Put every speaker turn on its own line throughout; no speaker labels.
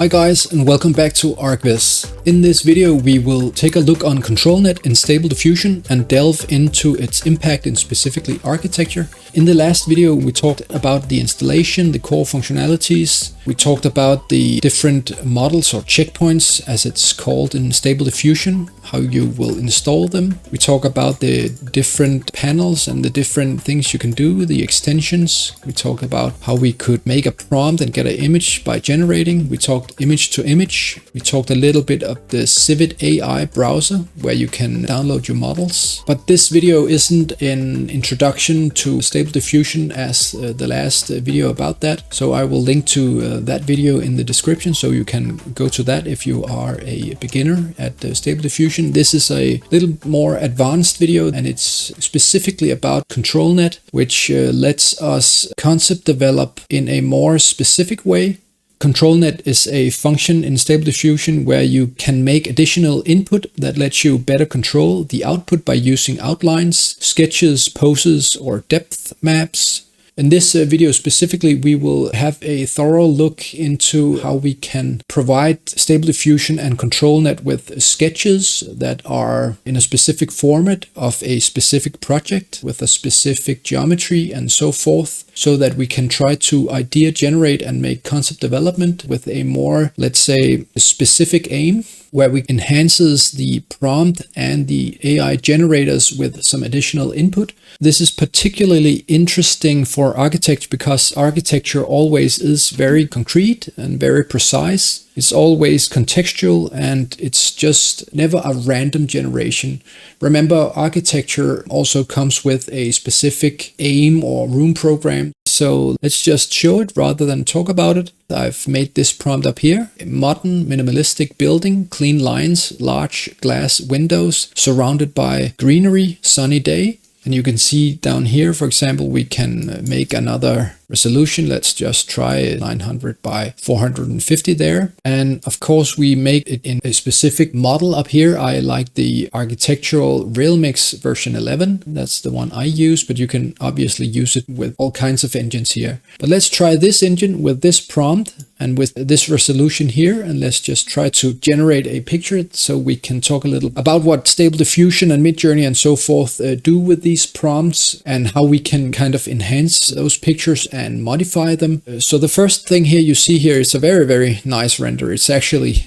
Hi guys, and welcome back to ArchViz. In this video we will take a look on ControlNET in Stable Diffusion and delve into its impact in specifically architecture. In the last video we talked about the installation, the core functionalities. We talked about the different models or checkpoints as it's called in Stable Diffusion, how you will install them. We talk about the different panels and the different things you can do, the extensions. We talk about how we could make a prompt and get an image by generating. We talked image to image. We talked a little bit of the Civit AI browser where you can download your models. But this video isn't an introduction to Stable Diffusion as the last video about that. So I will link to that video in the description so you can go to that if you are a beginner at Stable Diffusion. This is a little more advanced video and it's specifically about ControlNET, which lets us concept develop in a more specific way. ControlNET is a function in Stable Diffusion where you can make additional input that lets you better control the output by using outlines, sketches, poses, or depth maps. In this video specifically, we will have a thorough look into how we can provide Stable Diffusion and ControlNET with sketches that are in a specific format of a specific project with a specific geometry and so forth, so that we can try to idea generate and make concept development with a more, let's say, specific aim, where we enhances the prompt and the AI generators with some additional input. This is particularly interesting for architecture because architecture always is very concrete and very precise. It's always contextual and it's just never a random generation. Remember, architecture also comes with a specific aim or room program. So let's just show it rather than talk about it. I've made this prompt up here. A modern minimalistic building, clean lines, large glass windows, surrounded by greenery, sunny day. And you can see down here, for example, we can make another resolution. Let's just try 900 by 450 there. And of course, we make it in a specific model up here. I like the architectural Realmix version 11. That's the one I use, but you can obviously use it with all kinds of engines here. But let's try this engine with this prompt and with this resolution here. And let's just try to generate a picture so we can talk a little about what Stable Diffusion and Midjourney and so forth do with these prompts and how we can kind of enhance those pictures and modify them. So the first thing here you see here is a very, very nice render. It's actually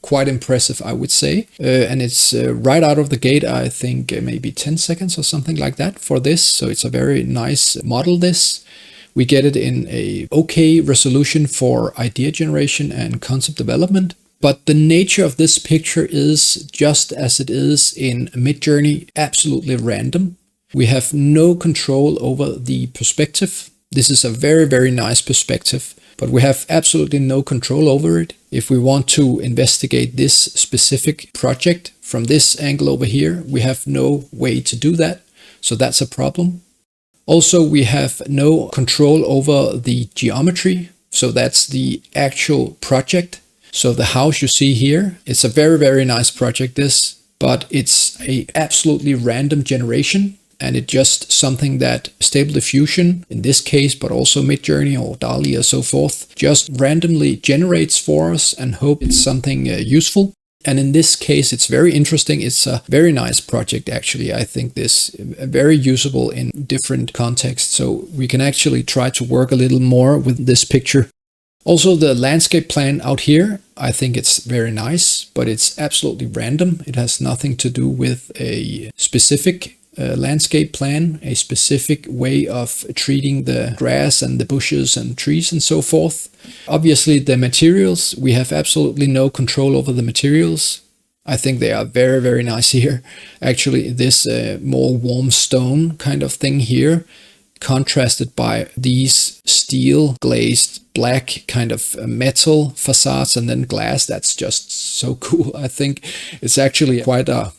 quite impressive, I would say. And it's right out of the gate, I think maybe 10 seconds or something like that for this. So it's a very nice model, this. We get it in a okay resolution for idea generation and concept development. But the nature of this picture is just as it is in Midjourney, absolutely random. We have no control over the perspective. This is a very, very nice perspective, but we have absolutely no control over it. If we want to investigate this specific project from this angle over here, we have no way to do that. So that's a problem. Also, we have no control over the geometry. So that's the actual project. So the house you see here, it's a very, very nice project, this, but it's a absolutely random generation. And it's just something that Stable Diffusion, in this case, but also Midjourney or DALL-E or so forth, just randomly generates for us and hope it's something useful. And in this case, it's very interesting. It's a very nice project, actually. I think this very usable in different contexts. So we can actually try to work a little more with this picture. Also, the landscape plan out here, I think it's very nice, but it's absolutely random. It has nothing to do with a specific landscape plan, a specific way of treating the grass and the bushes and trees and so forth. Obviously, the materials, we have absolutely no control over the materials. I think they are very, very nice here. Actually, this more warm stone kind of thing here, contrasted by these steel glazed black kind of metal facades and then glass. That's just so cool. I think it's actually quite a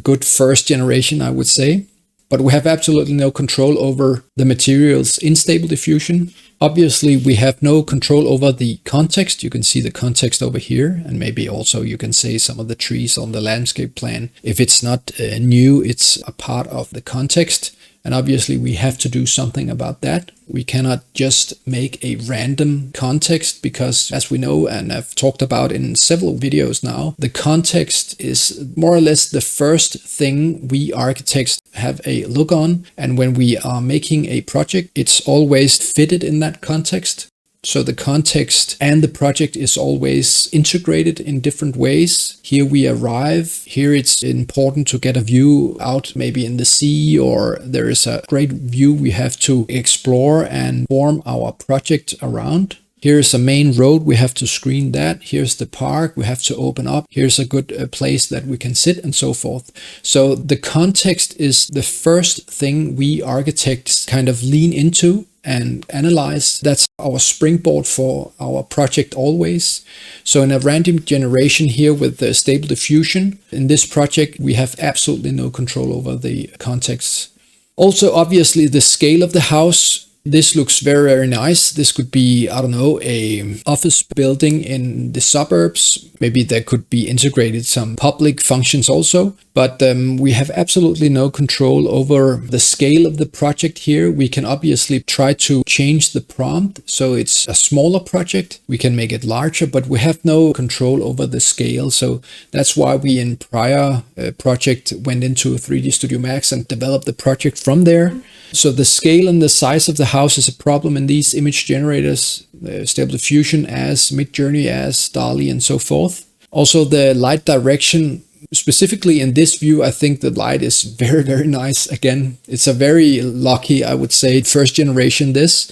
good first generation, I would say. But we have absolutely no control over the materials in Stable Diffusion. Obviously, we have no control over the context. You can see the context over here, and maybe also you can say some of the trees on the landscape plan. If it's not new, it's a part of the context. And obviously we have to do something about that. We cannot just make a random context because, as we know and I've talked about in several videos now, the context is more or less the first thing we architects have a look on. And when we are making a project, it's always fitted in that context. So the context and the project is always integrated in different ways. Here we arrive. Here it's important to get a view out maybe in the sea, or there is a great view we have to explore and form our project around. Here's a main road, we have to screen that. Here's the park, we have to open up. Here's a good place that we can sit, and so forth. So the context is the first thing we architects kind of lean into and analyze. That's our springboard for our project always. So in a random generation here with the Stable Diffusion, in this project we have absolutely no control over the context. Also, obviously, the scale of the house. This looks very, very nice. This could be, I don't know, a office building in the suburbs. Maybe there could be integrated some public functions also. But we have absolutely no control over the scale of the project here. We can obviously try to change the prompt so it's a smaller project. We can make it larger, but we have no control over the scale. So that's why we in prior project went into 3D Studio Max and developed the project from there. So the scale and the size of the house is a problem in these image generators, Stable Diffusion as Midjourney as DALL-E and so forth. Also the light direction, specifically in this view, I think the light is very, very nice. Again, it's a very lucky, I would say, first generation this.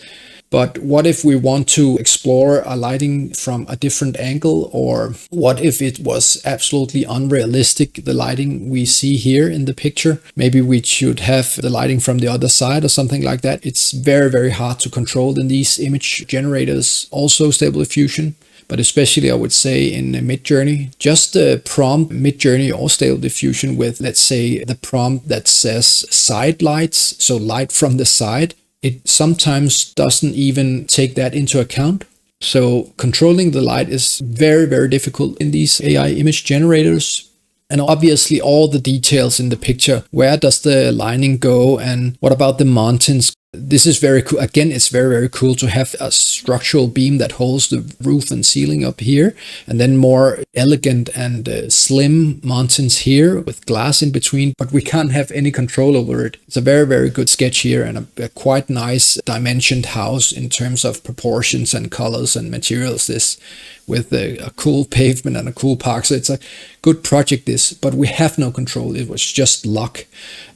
But what if we want to explore a lighting from a different angle? Or what if it was absolutely unrealistic, the lighting we see here in the picture? Maybe we should have the lighting from the other side or something like that. It's very, very hard to control in these image generators, also Stable Diffusion. But especially I would say in Midjourney, just the prompt Midjourney or Stable Diffusion with, let's say, the prompt that says side lights, so light from the side. It sometimes doesn't even take that into account. So controlling the light is very, very difficult in these AI image generators. And obviously all the details in the picture. Where does the lighting go? And what about the mountains? This is very cool. Again, it's very, very cool to have a structural beam that holds the roof and ceiling up here, and then more elegant and slim mountains here with glass in between, but we can't have any control over it. It's a very, very good sketch here, and a quite nice dimensioned house in terms of proportions and colors and materials, this with a cool pavement and a cool park. So it's a good project this, but we have no control. It was just luck.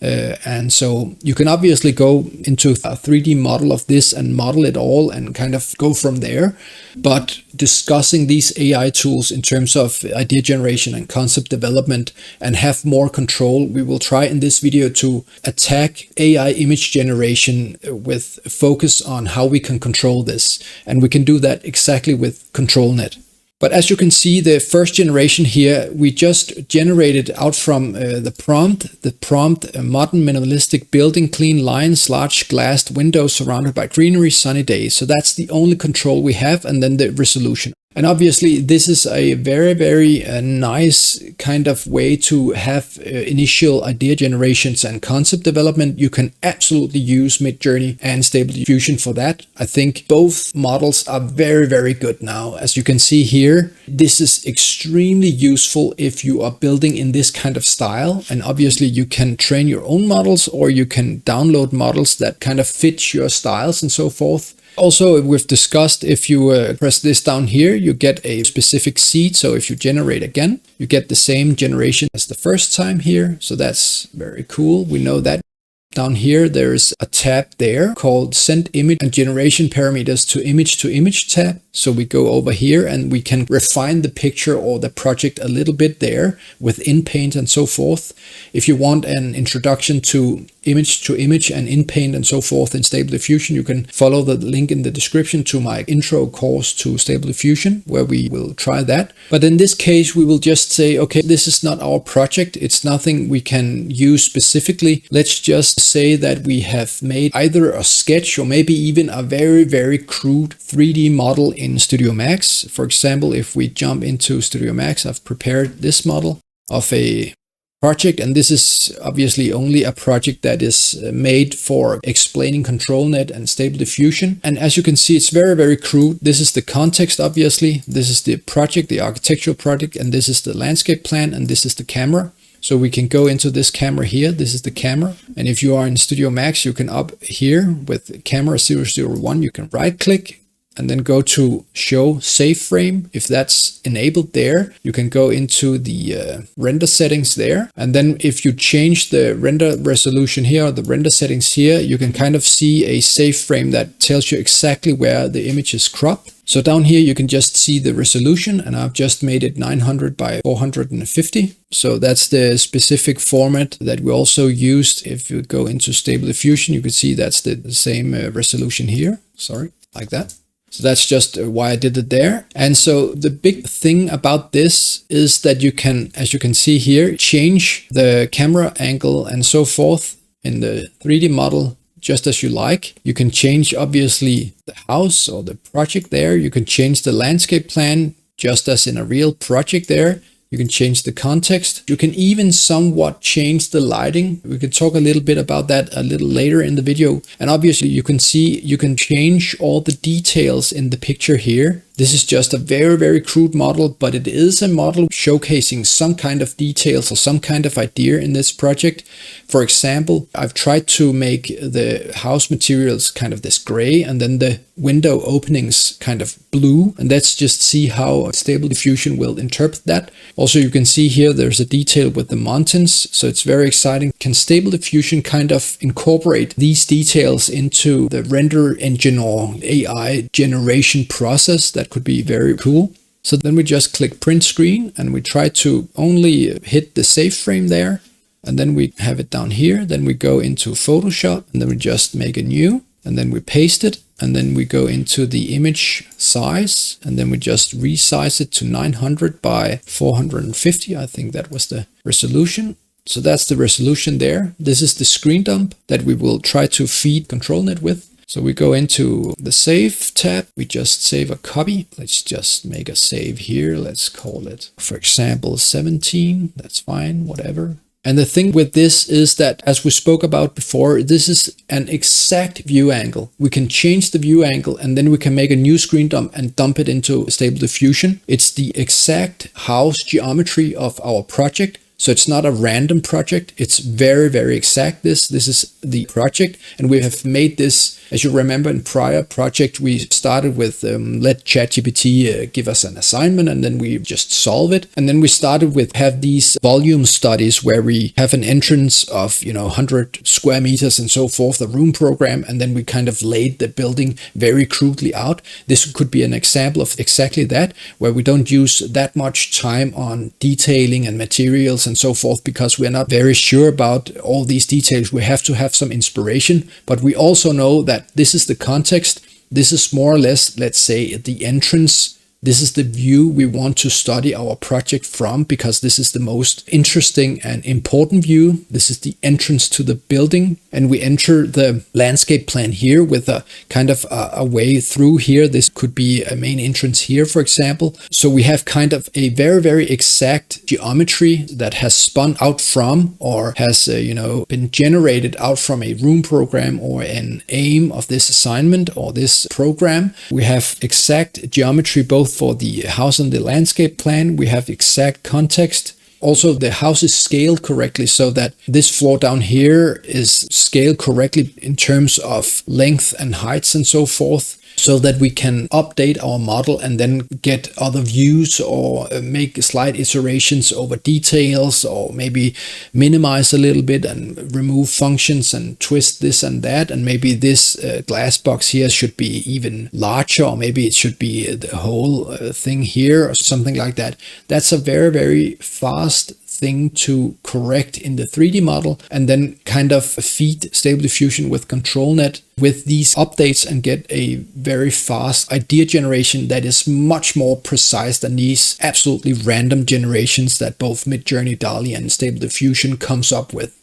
And so you can obviously go into a 3D model of this and model it all and kind of go from there. But discussing these AI tools in terms of idea generation and concept development and have more control, we will try in this video to attack AI image generation with focus on how we can control this. And we can do that exactly with ControlNET. But as you can see, the first generation here, we just generated out from the prompt, a modern minimalistic building, clean lines, large glassed windows surrounded by greenery, sunny days. So that's the only control we have, and then the resolution. And obviously this is a very, very nice kind of way to have initial idea generations and concept development. You can absolutely use Midjourney and Stable Diffusion for that. I think both models are very, very good now. As you can see here, this is extremely useful if you are building in this kind of style. And obviously you can train your own models, or you can download models that kind of fit your styles and so forth. Also, we've discussed if you press this down here, you get a specific seed. So if you generate again, you get the same generation as the first time here. So that's very cool. We know that. Down here, there's a tab there called Send Image and Generation Parameters to Image tab. So we go over here and we can refine the picture or the project a little bit there with Inpaint and so forth. If you want an introduction to image and Inpaint and so forth in Stable Diffusion, you can follow the link in the description to my intro course to Stable Diffusion, where we will try that. But in this case, we will just say, okay, this is not our project. It's nothing we can use specifically. Let's just say that we have made either a sketch or maybe even a very, very crude 3D model in Studio Max. For example, if we jump into Studio Max, I've prepared this model of a project, and this is obviously only a project that is made for explaining ControlNet and Stable Diffusion. And as you can see, it's very, very crude. This is the context, obviously. This is the project, the architectural project, and this is the landscape plan, and this is the camera. So we can go into this camera here. This is the camera. And if you are in Studio Max, you can up here with camera 001, you can right click and then go to show save frame. If that's enabled there, you can go into the render settings there. And then if you change the render resolution here, or the render settings here, you can kind of see a save frame that tells you exactly where the image is cropped. So down here, you can just see the resolution, and I've just made it 900 by 450. So that's the specific format that we also used. If you go into Stable Diffusion, you can see that's the same resolution here. Sorry, like that. So that's just why I did it there. And so the big thing about this is that you can, as you can see here, change the camera angle and so forth in the 3D model just as you like. You can change obviously the house or the project there. You can change the landscape plan just as in a real project there. You can change the context. You can even somewhat change the lighting. We can talk a little bit about that a little later in the video. And obviously you can see you can change all the details in the picture here. This is just a very, very crude model, but it is a model showcasing some kind of details or some kind of idea in this project. For example, I've tried to make the house materials kind of this gray and then the window openings kind of blue. And let's just see how Stable Diffusion will interpret that. Also, you can see here there's a detail with the mountains, so it's very exciting. Can Stable Diffusion kind of incorporate these details into the render engine or AI generation process? That could be very cool. So then we just click print screen and we try to only hit the save frame there. And then we have it down here. Then we go into Photoshop and then we just make a new and then we paste it. And then we go into the image size and then we just resize it to 900 by 450. I think that was the resolution. So that's the resolution there. This is the screen dump that we will try to feed ControlNet with. So we go into the save tab, we just save a copy. Let's just make a save here. Let's call it, for example, 17. That's fine, whatever. And the thing with this is that, as we spoke about before, this is an exact view angle. We can change the view angle and then we can make a new screen dump and dump it into Stable Diffusion. It's the exact house geometry of our project. So it's not a random project. It's very, very exact. This is the project. And we have made this, as you remember in prior project, we started with let ChatGPT give us an assignment and then we just solve it. And then we started with have these volume studies where we have an entrance of, 100 square meters and so forth, the room program. And then we kind of laid the building very crudely out. This could be an example of exactly that, where we don't use that much time on detailing and materials and so forth, because we're not very sure about all these details. We have to have some inspiration, but we also know that this is the context. This is more or less, let's say, the entrance. This is the view we want to study our project from, because this is the most interesting and important view. This is the entrance to the building, and we enter the landscape plan here with a kind of a way through here. This could be a main entrance here, for example. So we have kind of a very, very exact geometry that has spun out from, or has, been generated out from a room program or an aim of this assignment or this program. We have exact geometry both for the house and the landscape plan. We have exact context. Also, the house is scaled correctly so that this floor down here is scaled correctly in terms of length and heights and so forth, so that we can update our model and then get other views or make slight iterations over details, or maybe minimize a little bit and remove functions and twist this and that. And maybe this glass box here should be even larger, or maybe it should be the whole thing here or something like that. That's a very, very fast thing to correct in the 3D model, and then kind of feed Stable Diffusion with ControlNet with these updates and get a very fast idea generation that is much more precise than these absolutely random generations that both Midjourney, DALL-E and Stable Diffusion comes up with.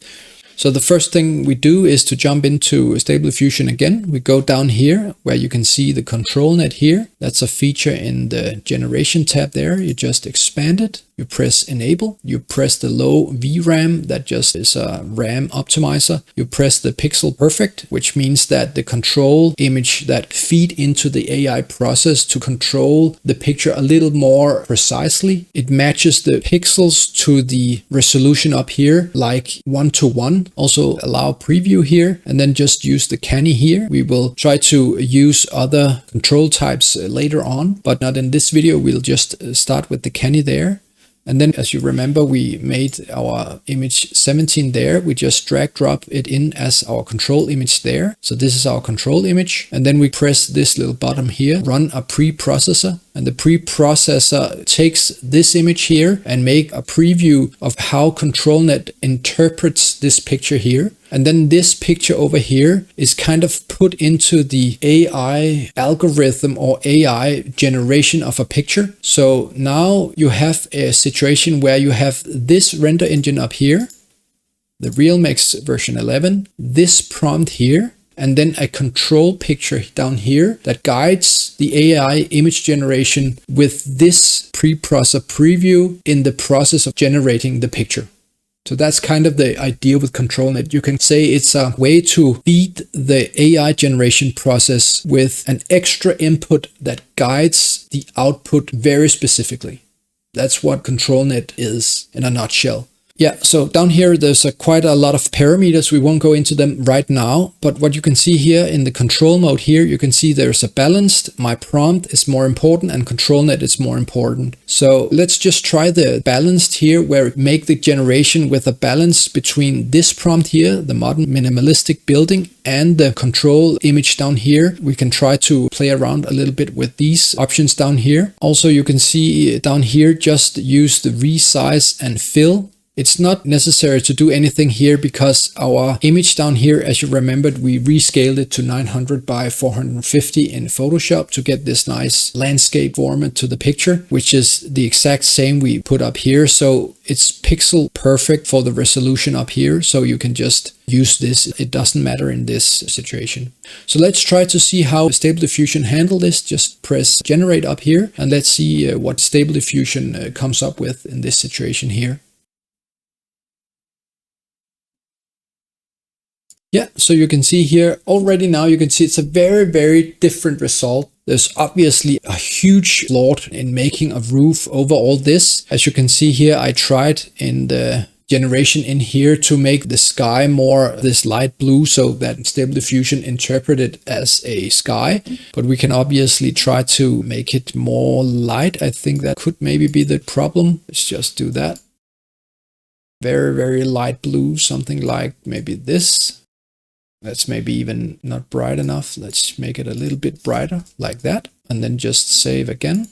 So the first thing we do is to jump into Stable Diffusion again. We go down here where you can see the ControlNet here. That's a feature in the generation tab there. You just expand it, you press enable, you press the low VRAM, that just is a RAM optimizer. You press the pixel perfect, which means that the control image that feed into the AI process to control the picture a little more precisely. It matches the pixels to the resolution up here, like 1:1. Also allow preview here, and then just use the canny here. We will try to use other control types later on, but not in this video. We'll just start with the canny there. And then, as you remember, we made our image 17 there. We just drag drop it in as our control image there. So this is our control image. And then we press this little button here, run a preprocessor. And the preprocessor takes this image here and make a preview of how ControlNet interprets this picture here. And then this picture over here is kind of put into the AI algorithm or AI generation of a picture. So now you have a situation where you have this render engine up here, the Realmix version 11, this prompt here, and then a control picture down here that guides the AI image generation with this preprocessor preview in the process of generating the picture. So that's kind of the idea with ControlNet. You can say it's a way to feed the AI generation process with an extra input that guides the output very specifically. That's what ControlNet is in a nutshell. Yeah, so down here, there's quite a lot of parameters. We won't go into them right now, but what you can see here in the control mode here, you can see there's a balanced. My prompt is more important and ControlNet is more important. So let's just try the balanced here, where we make the generation with a balance between this prompt here, the modern minimalistic building, and the control image down here. We can try to play around a little bit with these options down here. Also, you can see down here, just use the resize and fill. It's not necessary to do anything here because our image down here, as you remembered, we rescaled it to 900 by 450 in Photoshop to get this nice landscape format to the picture, which is the exact same we put up here. So it's pixel perfect for the resolution up here. So you can just use this. It doesn't matter in this situation. So let's try to see how Stable Diffusion handle this. Just press generate up here and let's see what Stable Diffusion comes up with in this situation here. Yeah, so you can see here already now, you can see it's a very, very different result. There's obviously a huge flaw in making a roof over all this. As you can see here, I tried in the generation in here to make the sky more this light blue so that Stable Diffusion interpret it as a sky. But we can obviously try to make it more light. I think that could maybe be the problem. Let's just do that. Very, very light blue, something like maybe this. That's maybe even not bright enough. Let's make it a little bit brighter like that. And then just save again.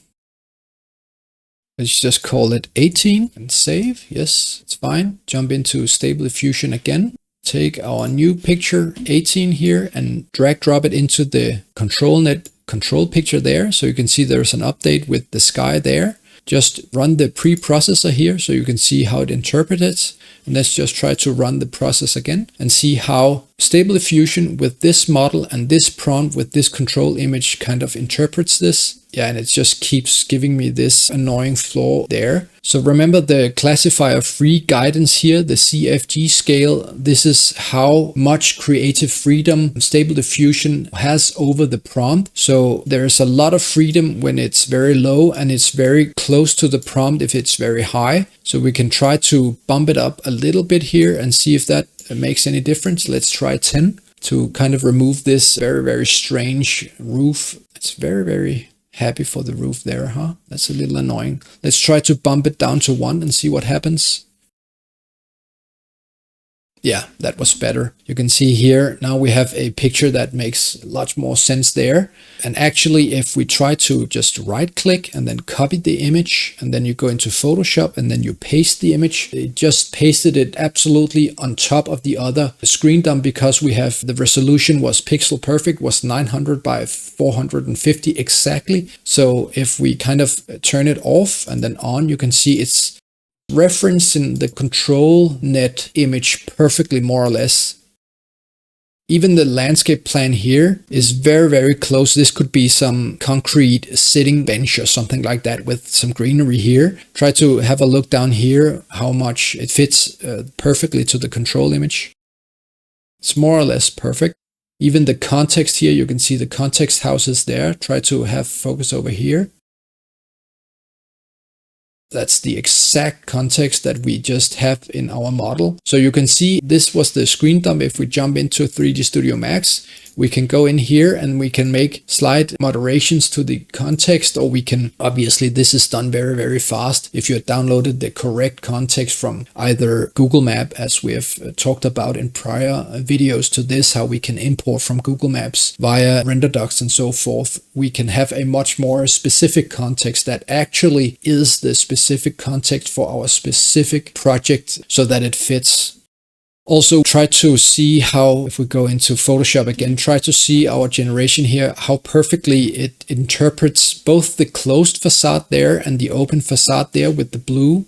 Let's just call it 18 and save. Yes, it's fine. Jump into Stable Diffusion again. Take our new picture 18 here and drag drop it into the ControlNet control picture there. So you can see there's an update with the sky there. Just run the preprocessor here so you can see how it interprets it. And let's just try to run the process again and see how Stable Diffusion with this model and this prompt with this control image kind of interprets this. Yeah, and it just keeps giving me this annoying flaw there. So remember the classifier free guidance here, the CFG scale. This is how much creative freedom Stable Diffusion has over the prompt. So there's a lot of freedom when it's very low and it's very close to the prompt if it's very high. So we can try to bump it up a little bit here and see if that makes any difference. Let's try 10 to kind of remove this very, very strange roof. It's very, very happy for the roof there, huh? That's a little annoying. Let's try to bump it down to 1 and see what happens. Yeah, that was better. You can see here, now we have a picture that makes a lot more sense there. And actually, if we try to just right click and then copy the image, and then you go into Photoshop and then you paste the image, it just pasted it absolutely on top of the other screen dump because we have the resolution was pixel perfect, was 900 by 450 exactly. So if we kind of turn it off and then on, you can see it's referencing the ControlNet image perfectly, more or less. Even the landscape plan here is very, very close. This could be some concrete sitting bench or something like that with some greenery here. Try to have a look down here, how much it fits perfectly to the control image. It's more or less perfect. Even the context here, you can see the context houses there. Try to have focus over here. That's the exact context that we just have in our model. So you can see this was the screen dump. If we jump into 3D Studio Max, we can go in here and we can make slight moderations to the context, or we can, obviously this is done very, very fast. If you had downloaded the correct context from either Google Map, as we have talked about in prior videos to this, how we can import from Google Maps via render docs and so forth, we can have a much more specific context that actually is the specific context for our specific project so that it fits. Also try to see how, if we go into Photoshop again, try to see our generation here, how perfectly it interprets both the closed facade there and the open facade there with the blue.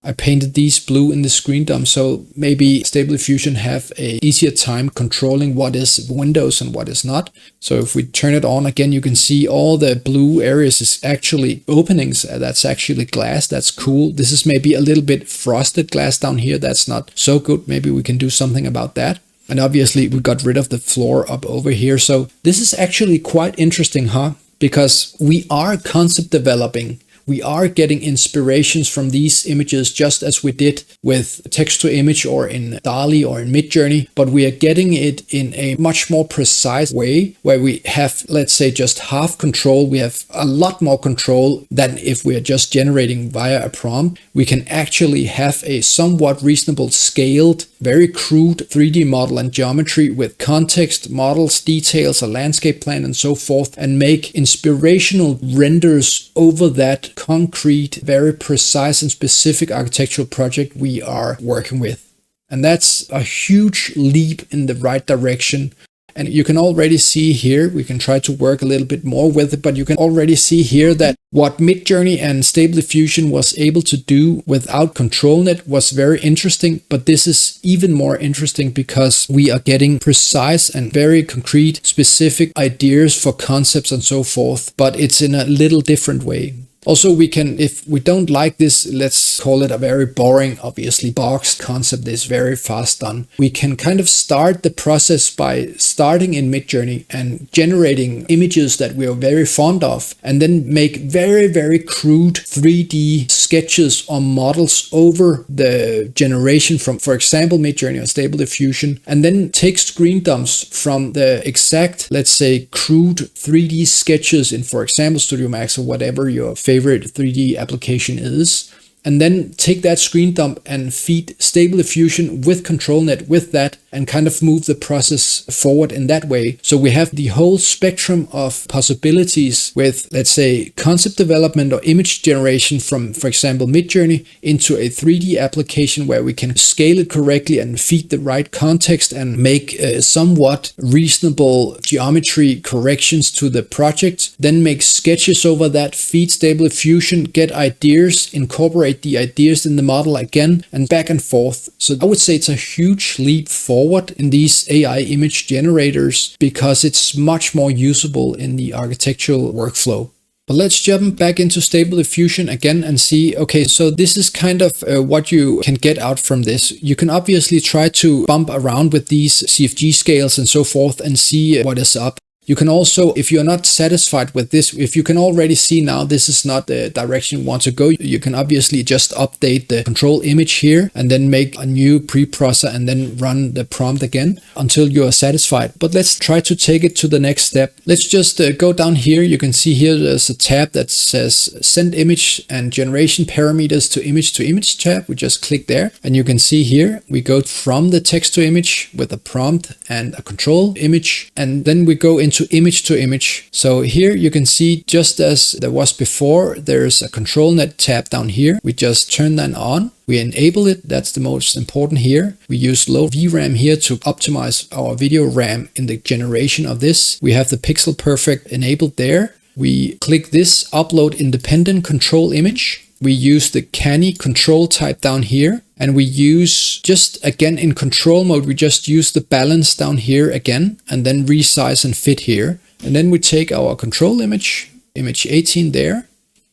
I painted these blue in the screen dump, so maybe Stable Diffusion have a easier time controlling what is windows and what is not. So if we turn it on again, you can see all the blue areas is actually openings. That's actually glass. That's cool. This is maybe a little bit frosted glass down here. That's not so good. Maybe we can do something about that. And obviously we got rid of the floor up over here. So this is actually quite interesting, huh? Because we are concept developing. We are getting inspirations from these images just as we did with text to image or in DALL-E or in Midjourney, but we are getting it in a much more precise way where we have, let's say, just half control. We have a lot more control than if we are just generating via a prompt. We can actually have a somewhat reasonable scaled, very crude 3D model and geometry with context, models, details, a landscape plan and so forth, and make inspirational renders over that concrete, very precise and specific architectural project we are working with. And that's a huge leap in the right direction. And you can already see here, we can try to work a little bit more with it, but you can already see here that what Midjourney and Stable Diffusion was able to do without ControlNet was very interesting, but this is even more interesting because we are getting precise and very concrete, specific ideas for concepts and so forth, but it's in a little different way. Also, we can, if we don't like this, let's call it a very boring, obviously boxed concept that is very fast done, we can kind of start the process by starting in Midjourney and generating images that we are very fond of, and then make very, very crude 3D sketches or models over the generation from, for example, Midjourney or Stable Diffusion, and then take screen dumps from the exact, let's say, crude 3D sketches in, for example, Studio Max or whatever your favorite 3D application is, and then take that screen dump and feed Stable Diffusion with ControlNet with that, and kind of move the process forward in that way. So we have the whole spectrum of possibilities with, let's say, concept development or image generation from, for example, Midjourney into a 3D application where we can scale it correctly and feed the right context and make somewhat reasonable geometry corrections to the project, then make sketches over that, feed Stable Diffusion, get ideas, incorporate the ideas in the model again, and back and forth. So I would say it's a huge leap forward in these AI image generators because it's much more usable in the architectural workflow. But let's jump back into Stable Diffusion again and see, okay, so this is kind of what you can get out from this. You can obviously try to bump around with these CFG scales and so forth and see what is up. You can also, if you're not satisfied with this, if you can already see now this is not the direction you want to go, you can obviously just update the control image here and then make a new preprocessor and then run the prompt again until you are satisfied. But let's try to take it to the next step. Let's just go down here. You can see here there's a tab that says send image and generation parameters to image tab. We just click there and you can see here we go from the text to image with a prompt and a control image, and then we go into image to image. So here you can see, just as there was before, there's a ControlNet tab down here. We just turn that on. We enable it. That's the most important here. We use low VRAM here to optimize our video RAM in the generation of this. We have the pixel perfect enabled there. We click this upload independent control image. We use the canny control type down here, and we use, just again in control mode, we just use the balance down here again, and then resize and fit here. And then we take our control image 18 there,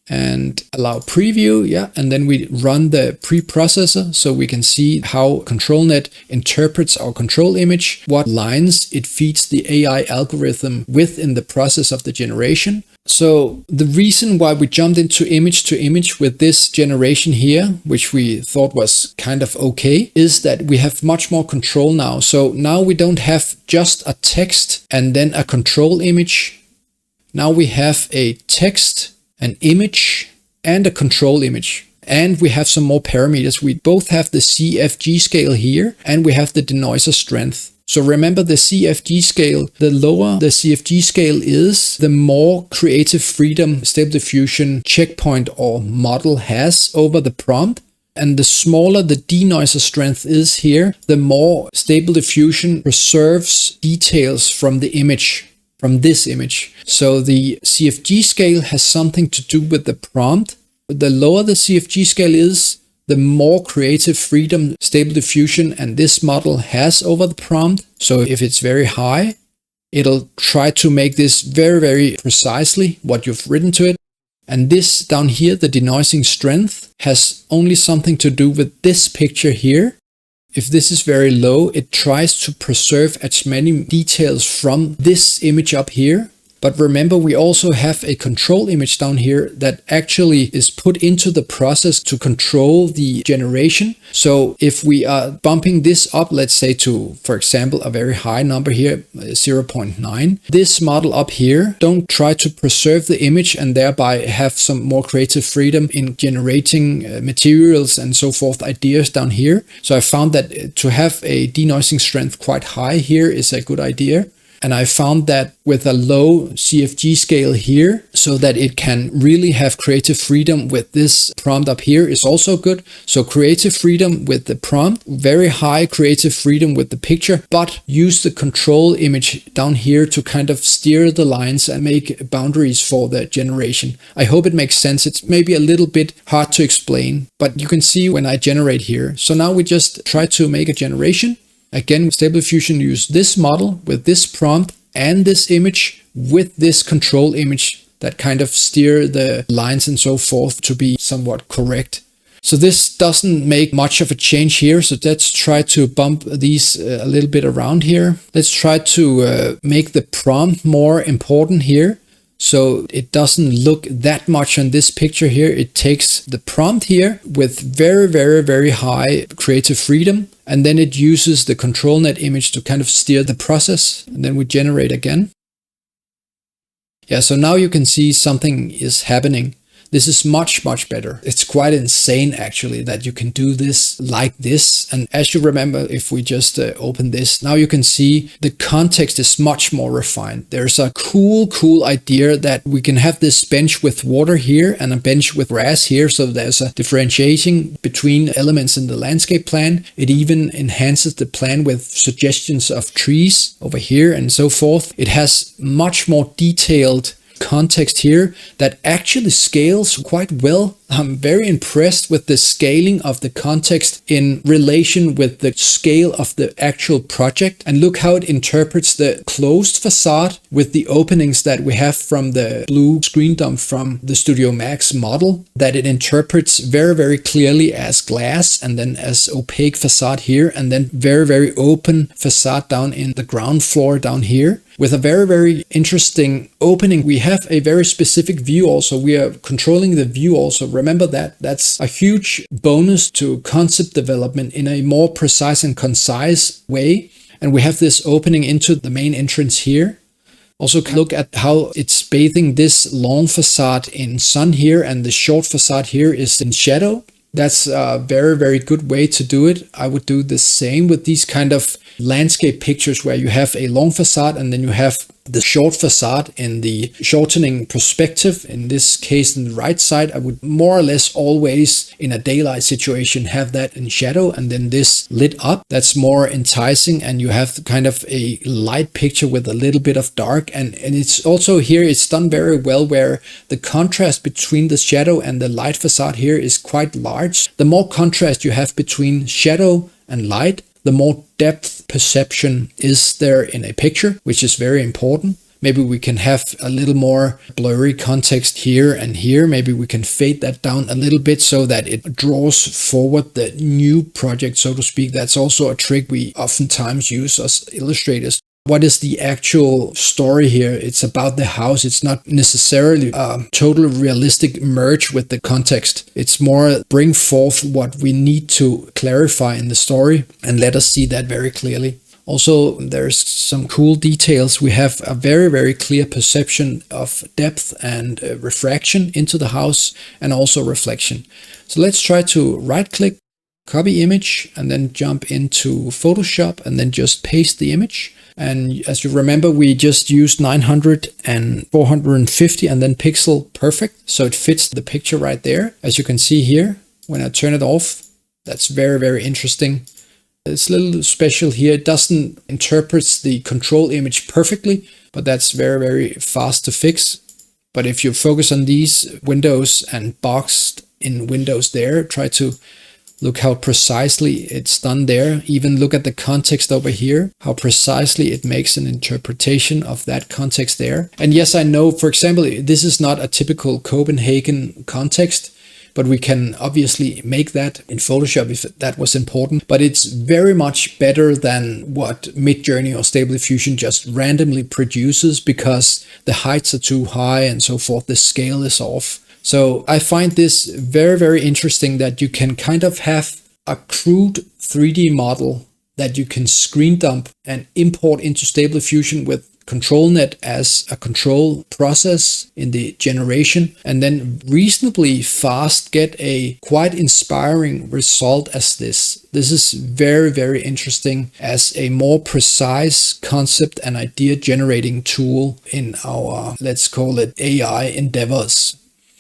and allow preview, yeah, and then we run the preprocessor so we can see how ControlNet interprets our control image, what lines it feeds the AI algorithm with in the process of the generation. So the reason why we jumped into image with this generation here, which we thought was kind of okay, is that we have much more control now. So now we don't have just a text and then a control image. Now we have a text, an image, and a control image. And we have some more parameters. We both have the CFG scale here, and we have the denoiser strength. So remember the CFG scale, the lower the CFG scale is, the more creative freedom Stable Diffusion checkpoint or model has over the prompt. And the smaller the denoiser strength is here, the more Stable Diffusion preserves details from the image. From this image. So the CFG scale has something to do with the prompt. The lower the CFG scale is, the more creative freedom Stable Diffusion and this model has over the prompt. So if it's very high, it'll try to make this very, very precisely what you've written to it. And this down here, the denoising strength, has only something to do with this picture here. If this is very low, it tries to preserve as many details from this image up here. But remember, we also have a control image down here that actually is put into the process to control the generation. So if we are bumping this up, let's say to, for example, a very high number here, 0.9, this model up here, don't try to preserve the image and thereby have some more creative freedom in generating materials and so forth, ideas down here. So I found that to have a denoising strength quite high here is a good idea. And I found that with a low CFG scale here, so that it can really have creative freedom with this prompt up here is also good. So creative freedom with the prompt, very high creative freedom with the picture, but use the control image down here to kind of steer the lines and make boundaries for the generation. I hope it makes sense. It's maybe a little bit hard to explain, but you can see when I generate here. So now we just try to make a generation. Again, Stable Diffusion used this model with this prompt and this image with this control image that kind of steer the lines and so forth to be somewhat correct. So this doesn't make much of a change here. So let's try to bump these a little bit around here. Let's try to make the prompt more important here. So it doesn't look that much on this picture here. It takes the prompt here with very, very, very high creative freedom. And then it uses the ControlNet image to kind of steer the process. And then we generate again. Yeah, so now you can see something is happening. This is much, much better. It's quite insane actually that you can do this like this. And as you remember, if we just open this, now you can see the context is much more refined. There's a cool idea that we can have this bench with water here and a bench with grass here. So there's a differentiating between elements in the landscape plan. It even enhances the plan with suggestions of trees over here and so forth. It has much more detailed context here that actually scales quite well. I'm very impressed with the scaling of the context in relation with the scale of the actual project. And look how it interprets the closed facade with the openings that we have from the blue screen dump from the Studio Max model, that it interprets very, very clearly as glass and then as opaque facade here, and then very, very open facade down in the ground floor down here. With a very, very interesting opening, we have a very specific view also. We are controlling the view also. Remember that. That's a huge bonus to concept development in a more precise and concise way. And we have this opening into the main entrance here. Also look at how it's bathing this long facade in sun here, and the short facade here is in shadow. That's a very, very good way to do it. I would do the same with these kind of landscape pictures where you have a long facade and then you have the short facade in the shortening perspective. In this case, in the right side, I would more or less always in a daylight situation have that in shadow, and then this lit up. That's more enticing, and you have kind of a light picture with a little bit of dark. And it's also here, it's done very well where the contrast between the shadow and the light facade here is quite large. The more contrast you have between shadow and light, the more depth perception is there in a picture, which is very important. Maybe we can have a little more blurry context here and here. Maybe we can fade that down a little bit so that it draws forward the new project, so to speak. That's also a trick we oftentimes use as illustrators. What is the actual story here? It's about the house. It's not necessarily a total realistic merge with the context. It's more bring forth what we need to clarify in the story and let us see that very clearly. Also, there's some cool details. We have a very, very clear perception of depth and refraction into the house, and also reflection. So let's try to right click, copy image, and then jump into Photoshop and then just paste the image. And as you remember, we just used 900 and 450 and then pixel perfect. So it fits the picture right there. As you can see here, when I turn it off, that's very, very interesting. It's a little special here. It doesn't interpret the control image perfectly, but that's very, very fast to fix. But if you focus on these windows and boxed in windows there, try to look how precisely it's done there. Even look at the context over here, how precisely it makes an interpretation of that context there. And yes, I know, for example, this is not a typical Copenhagen context, but we can obviously make that in Photoshop if that was important. But it's very much better than what Midjourney or Stable Diffusion just randomly produces, because the heights are too high and so forth. The scale is off. So I find this very, very interesting that you can kind of have a crude 3D model that you can screen dump and import into Stable Diffusion with ControlNET as a control process in the generation, and then reasonably fast get a quite inspiring result as this. This is very, very interesting as a more precise concept and idea generating tool in our, let's call it, AI endeavors.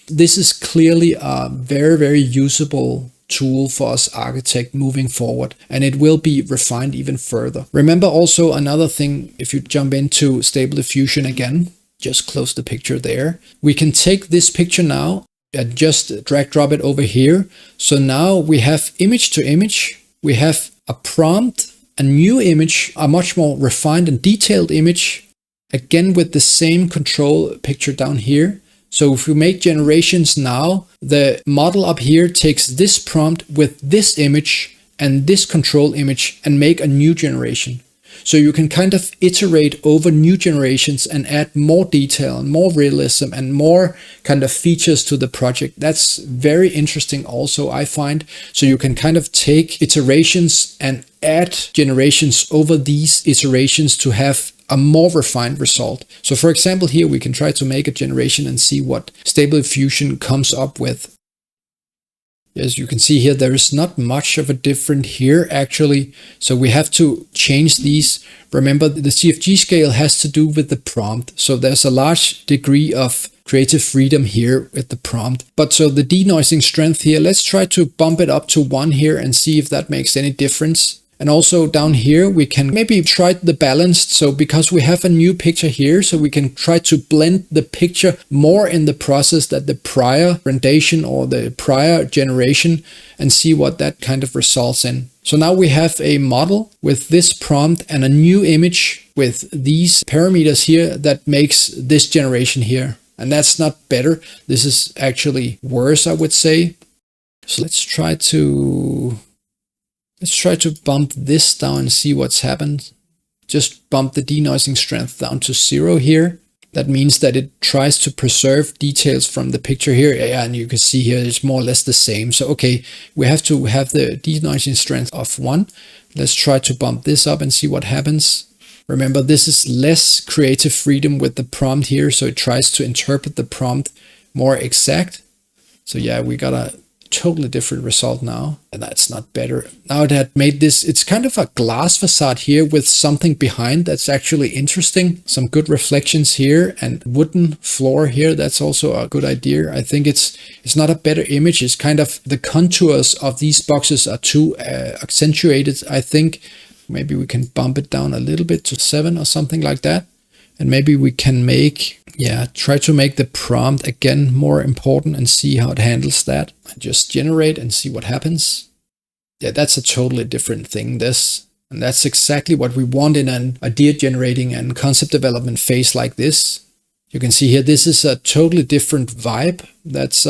This is clearly a very, very usable tool for us architect moving forward, and it will be refined even further. Remember also another thing, if you jump into Stable Diffusion again, just close the picture there. We can take this picture now and just drag drop it over here. So now we have image to image, we have a prompt, a new image, a much more refined and detailed image, again with the same control picture down here. So if we make generations now, the model up here takes this prompt with this image and this control image and make a new generation. So you can kind of iterate over new generations and add more detail and more realism and more kind of features to the project. That's very interesting also, I find. So you can kind of take iterations and add generations over these iterations to have a more refined result. So for example, here we can try to make a generation and see what Stable Diffusion comes up with. As you can see here, there is not much of a difference here actually. So we have to change these. Remember, the CFG scale has to do with the prompt. So there's a large degree of creative freedom here with the prompt. But so the denoising strength here, let's try to bump it up to 1 here and see if that makes any difference. And also down here, we can maybe try the balanced. So because we have a new picture here, so we can try to blend the picture more in the process than the prior rendition or the prior generation and see what that kind of results in. So now we have a model with this prompt and a new image with these parameters here that makes this generation here. And that's not better. This is actually worse, I would say. So let's try to bump this down and see what's happened. Just bump the denoising strength down to 0 here. That means that it tries to preserve details from the picture here. Yeah, and you can see here it's more or less the same. So okay, we have to have the denoising strength of 1. Let's try to bump this up and see what happens. Remember, this is less creative freedom with the prompt here, so it tries to interpret the prompt more exact. So yeah, we gotta totally different result now. And that's not better. Now it had made this, it's kind of a glass facade here with something behind that's actually interesting. Some good reflections here and wooden floor here. That's also a good idea. I think it's not a better image. It's kind of the contours of these boxes are too accentuated. I think maybe we can bump it down a little bit to 7 or something like that. And maybe we can make, try to make the prompt again more important and see how it handles that. Just generate and see what happens. Yeah, that's a totally different thing, this. And that's exactly what we want in an idea generating and concept development phase like this. You can see here, this is a totally different vibe. That's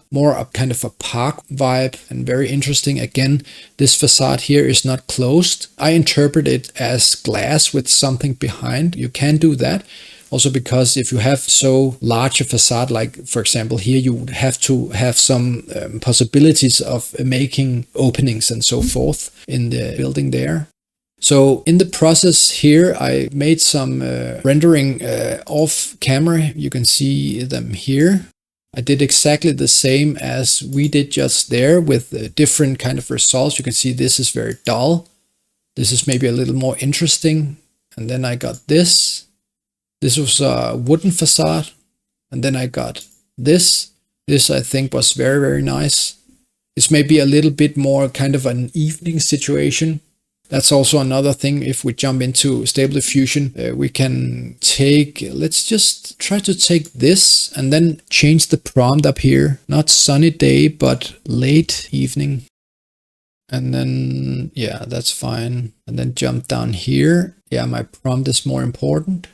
more a kind of a park vibe and very interesting. Again, this facade here is not closed. I interpret it as glass with something behind. You can do that. Also because if you have so large a facade, like for example here, you would have to have some possibilities of making openings and so forth in the building there. So in the process here, I made some rendering off camera. You can see them here. I did exactly the same as we did just there with different kind of results. You can see this is very dull. This is maybe a little more interesting. And then I got this. This was a wooden facade. And then I got this. This I think was very, very nice. It's maybe a little bit more kind of an evening situation. That's also another thing. If we jump into Stable Diffusion, we can take, let's just try to take this and then change the prompt up here. Not sunny day, but late evening. And then, yeah, that's fine. And then jump down here. Yeah, my prompt is more important.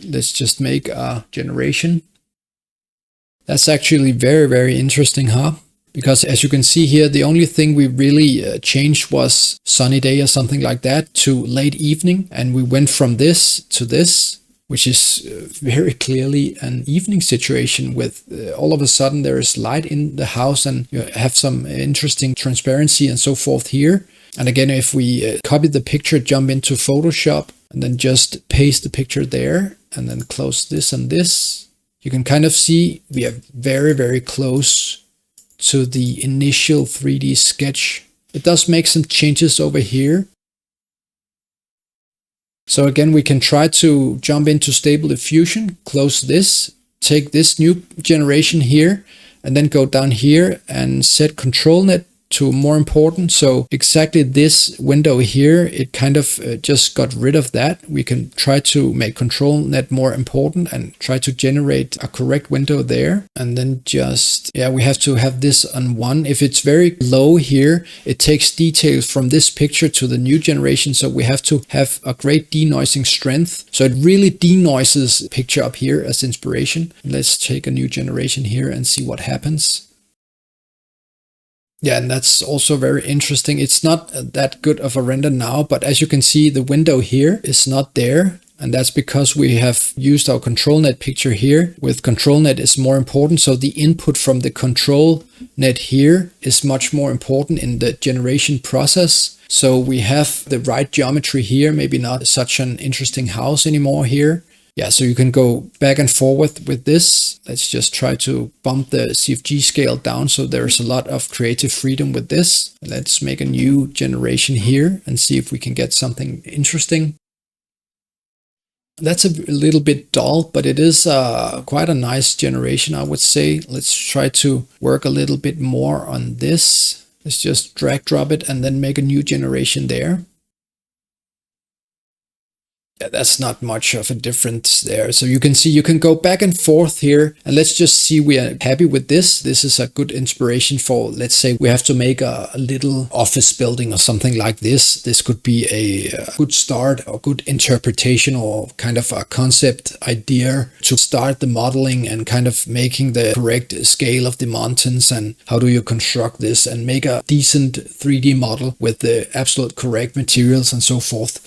Let's just make a generation. That's actually very, very interesting, huh? Because as you can see here, the only thing we really changed was sunny day or something like that to late evening. And we went from this to this, which is very clearly an evening situation with all of a sudden there is light in the house and you have some interesting transparency and so forth here. And again, if we copy the picture, jump into Photoshop and then just paste the picture there and then close this and this, you can kind of see we are very, very close to the initial 3D sketch. It does make some changes over here. So again, we can try to jump into Stable Diffusion, close this, take this new generation here, and then go down here and set ControlNET to more important. So exactly this window here, it kind of just got rid of that. We can try to make ControlNET more important and try to generate a correct window there. And then just, yeah, we have to have this on 1. If it's very low here, it takes details from this picture to the new generation. So we have to have a great denoising strength. So it really denoises picture up here as inspiration. Let's take a new generation here and see what happens. Yeah, and that's also very interesting. It's not that good of a render now, but as you can see, the window here is not there. And that's because we have used our ControlNET picture here. With ControlNET is more important. So the input from the ControlNET here is much more important in the generation process. So we have the right geometry here, maybe not such an interesting house anymore here. Yeah, so you can go back and forth with this. Let's just try to bump the CFG scale down so there's a lot of creative freedom with this. Let's make a new generation here and see if we can get something interesting. That's a little bit dull, but it is quite a nice generation, I would say. Let's try to work a little bit more on this. Let's just drag drop it and then make a new generation there. Yeah, that's not much of a difference there. So you can see you can go back and forth here, and let's just see we are happy with this. This is a good inspiration for, let's say we have to make a little office building or something like this. This could be a good start or good interpretation or kind of a concept idea to start the modeling and kind of making the correct scale of the mountains and how do you construct this and make a decent 3D model with the absolute correct materials and so forth.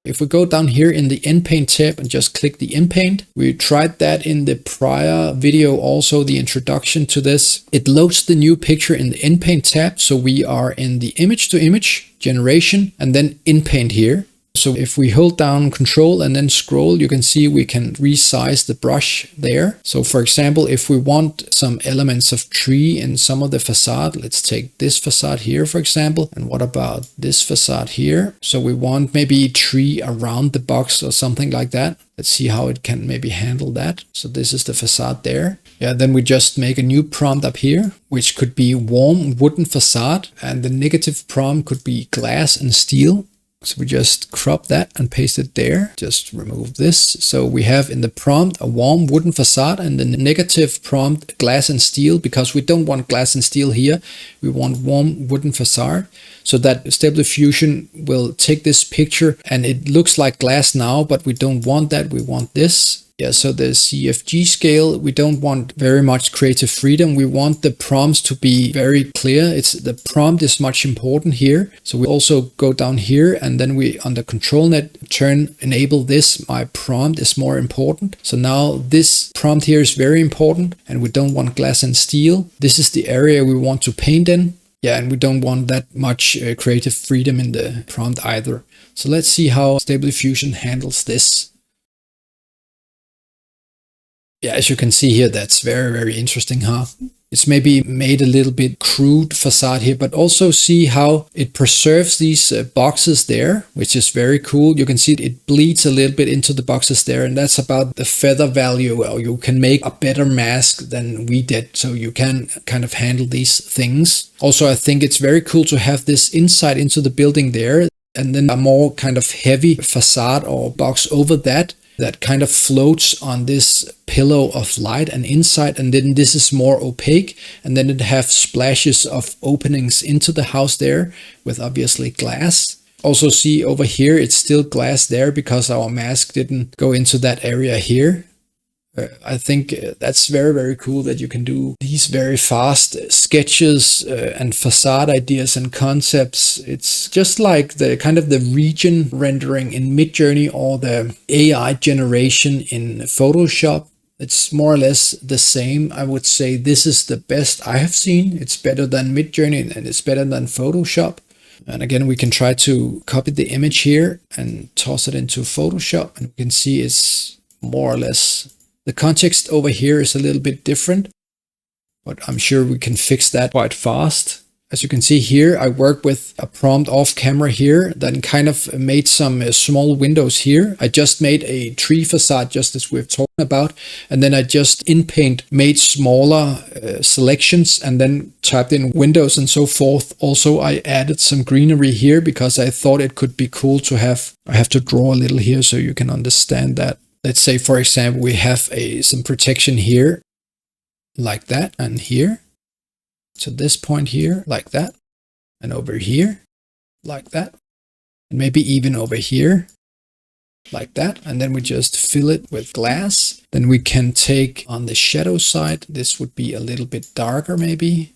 If we go down here in the Inpaint tab and just click the Inpaint, we tried that in the prior video, also the introduction to this. It loads the new picture in the Inpaint tab. So we are in the image to image generation and then Inpaint here. So if we hold down Control and then scroll, you can see we can resize the brush there. So for example, if we want some elements of tree in some of the facade, let's take this facade here, for example. And what about this facade here? So we want maybe tree around the box or something like that. Let's see how it can maybe handle that. So this is the facade there. Yeah, then we just make a new prompt up here, which could be warm wooden facade. And the negative prompt could be glass and steel. So we just crop that and paste it there. Just remove this. So we have in the prompt a warm wooden facade, and the negative prompt glass and steel, because we don't want glass and steel here. We want warm wooden facade. So that Stable Diffusion will take this picture and it looks like glass now, but we don't want that. We want this. Yeah, so the CFG scale, we don't want very much creative freedom. We want the prompts to be very clear. The prompt is much important here. So we also go down here and then we under ControlNet enable this. My prompt is more important. So now this prompt here is very important and we don't want glass and steel. This is the area we want to paint in. Yeah, and we don't want that much creative freedom in the prompt either. So let's see how Stable Diffusion handles this. Yeah, as you can see here, that's very, very interesting, huh? It's maybe made a little bit crude facade here, but also see how it preserves these boxes there, which is very cool. You can see it bleeds a little bit into the boxes there, and that's about the feather value. Well, you can make a better mask than we did, so you can kind of handle these things. Also, I think it's very cool to have this insight into the building there, and then a more kind of heavy facade or box over that kind of floats on this pillow of light and insight, and then this is more opaque, and then it have splashes of openings into the house there with obviously glass. Also see over here it's still glass there because our mask didn't go into that area here. I think that's very, very cool that you can do these very fast sketches and facade ideas and concepts. It's just like the kind of the region rendering in Midjourney or the AI generation in Photoshop. It's more or less the same. I would say this is the best I have seen. It's better than Midjourney and it's better than Photoshop. And again, we can try to copy the image here and toss it into Photoshop, and we can see it's more or less. The context over here is a little bit different, but I'm sure we can fix that quite fast. As you can see here, I work with a prompt off camera here, then kind of made some small windows here. I just made a tree facade just as we've talked about, and then I just Inpaint made smaller selections and then typed in windows and so forth. Also, I added some greenery here because I thought it could be cool to have. I have to draw a little here so you can understand that. Let's say, for example, we have some protection here, like that, and here. So this point here, like that, and over here, like that, and maybe even over here, like that. And then we just fill it with glass. Then we can take on the shadow side, this would be a little bit darker maybe,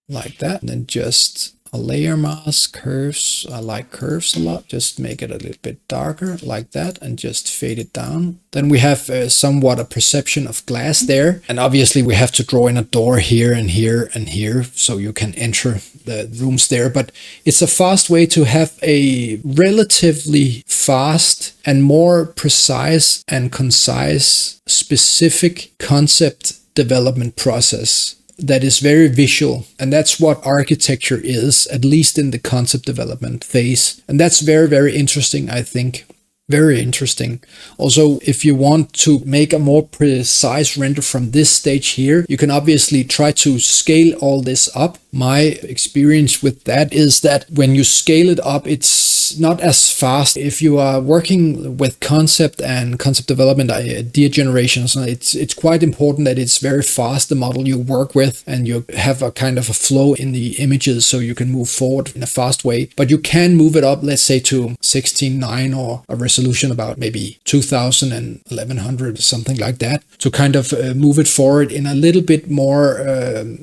like that. And then just a layer mask, curves. I like curves a lot. Just make it a little bit darker like that and just fade it down. Then we have somewhat a perception of glass there. And obviously we have to draw in a door here and here and here so you can enter the rooms there. But it's a fast way to have a relatively fast and more precise and concise specific concept development process that is very visual, and that's what architecture is, at least in the concept development phase. And that's very, very interesting, I think. Very interesting. Also, if you want to make a more precise render from this stage here, you can obviously try to scale all this up. My experience with that is that when you scale it up, it's not as fast. If you are working with concept and concept development idea generations, it's quite important that it's very fast, the model you work with, and you have a kind of a flow in the images so you can move forward in a fast way. But you can move it up, let's say to 16:9 or a resolution about maybe 2000 and 1100 or something like that, to kind of move it forward in a little bit more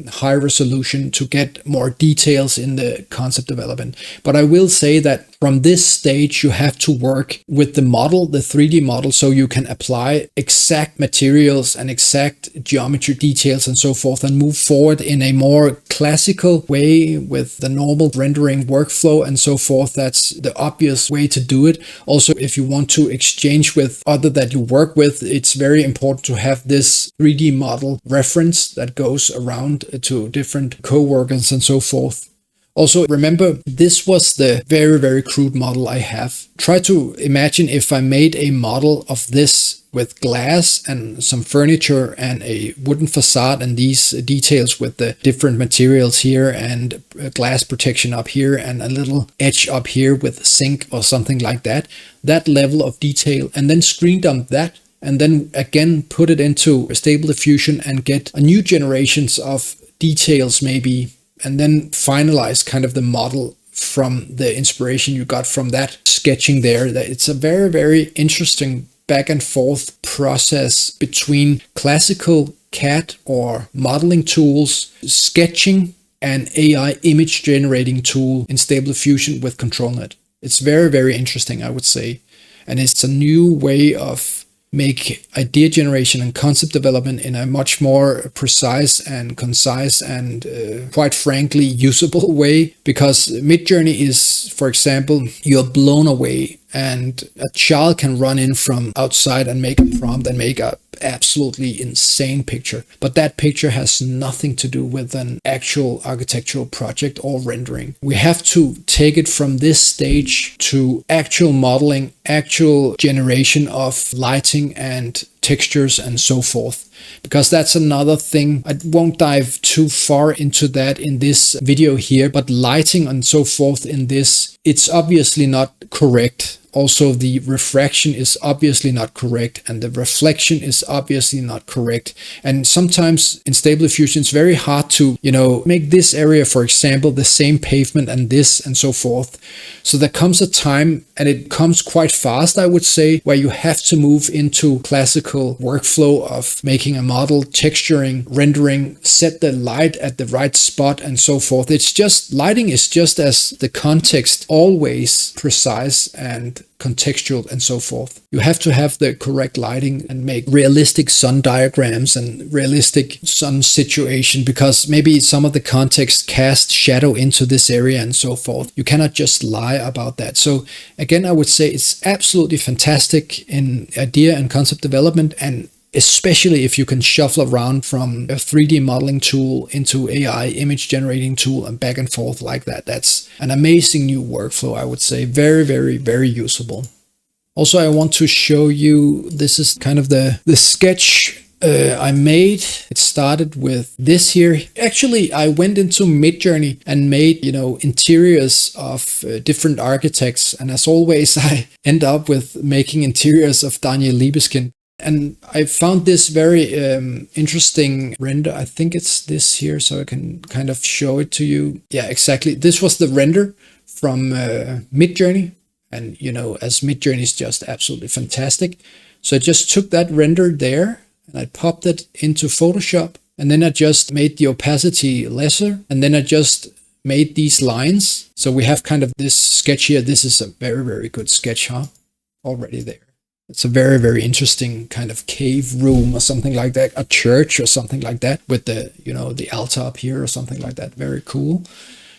high resolution to get more details in the concept development. But I will say that From this stage, you have to work with the model, the 3D model, so you can apply exact materials and exact geometry details and so forth, and move forward in a more classical way with the normal rendering workflow and so forth. That's the obvious way to do it. Also, if you want to exchange with other that you work with, it's very important to have this 3D model reference that goes around to different co-workers and so forth. Also, remember, this was the very, very crude model I have. Try to imagine if I made a model of this with glass and some furniture and a wooden facade and these details with the different materials here and glass protection up here and a little edge up here with a sink or something like that. That level of detail, and then screen dump that, and then again put it into Stable Diffusion and get a new generations of details maybe, and then finalize kind of the model from the inspiration you got from that sketching there. It's a very, very interesting back and forth process between classical CAD or modeling tools, sketching, and AI image generating tool in Stable Diffusion with ControlNET. It's very, very interesting, I would say. And it's a new way of make idea generation and concept development in a much more precise and concise and quite frankly usable way, because Midjourney is, for example, you're blown away and a child can run in from outside and make a prompt and make a absolutely insane picture, but that picture has nothing to do with an actual architectural project or rendering. We have to take it from this stage to actual modeling, actual generation of lighting and textures and so forth, because that's another thing. I won't dive too far into that in this video here, but lighting and so forth in this, it's obviously not correct. Also, the refraction is obviously not correct, and the reflection is obviously not correct. And sometimes in Stable Diffusion, it's very hard to, make this area, for example, the same pavement and this and so forth. So there comes a time, and it comes quite fast, I would say, where you have to move into classical workflow of making a model, texturing, rendering, set the light at the right spot and so forth. It's just, lighting is just as the context, always precise and contextual and so forth. You have to have the correct lighting and make realistic sun diagrams and realistic sun situation, because maybe some of the context cast shadow into this area and so forth. You cannot just lie about that. So again, I would say it's absolutely fantastic in idea and concept development, and especially if you can shuffle around from a 3D modeling tool into AI image generating tool and back and forth like that. That's an amazing new workflow, I would say. Very, very, very usable. Also, I want to show you, this is kind of the sketch I made. It started with this here. Actually, I went into Midjourney and made, interiors of different architects. And as always, I end up with making interiors of Daniel Libeskind. And I found this very interesting render. I think it's this here, so I can kind of show it to you. Yeah, exactly. This was the render from Midjourney. And, as Midjourney is just absolutely fantastic. So I just took that render there and I popped it into Photoshop. And then I just made the opacity lesser. And then I just made these lines. So we have kind of this sketch here. This is a very, very good sketch, huh? Already there. It's a very, very interesting kind of cave room or something like that, a church or something like that with the, the altar up here or something like that. Very cool.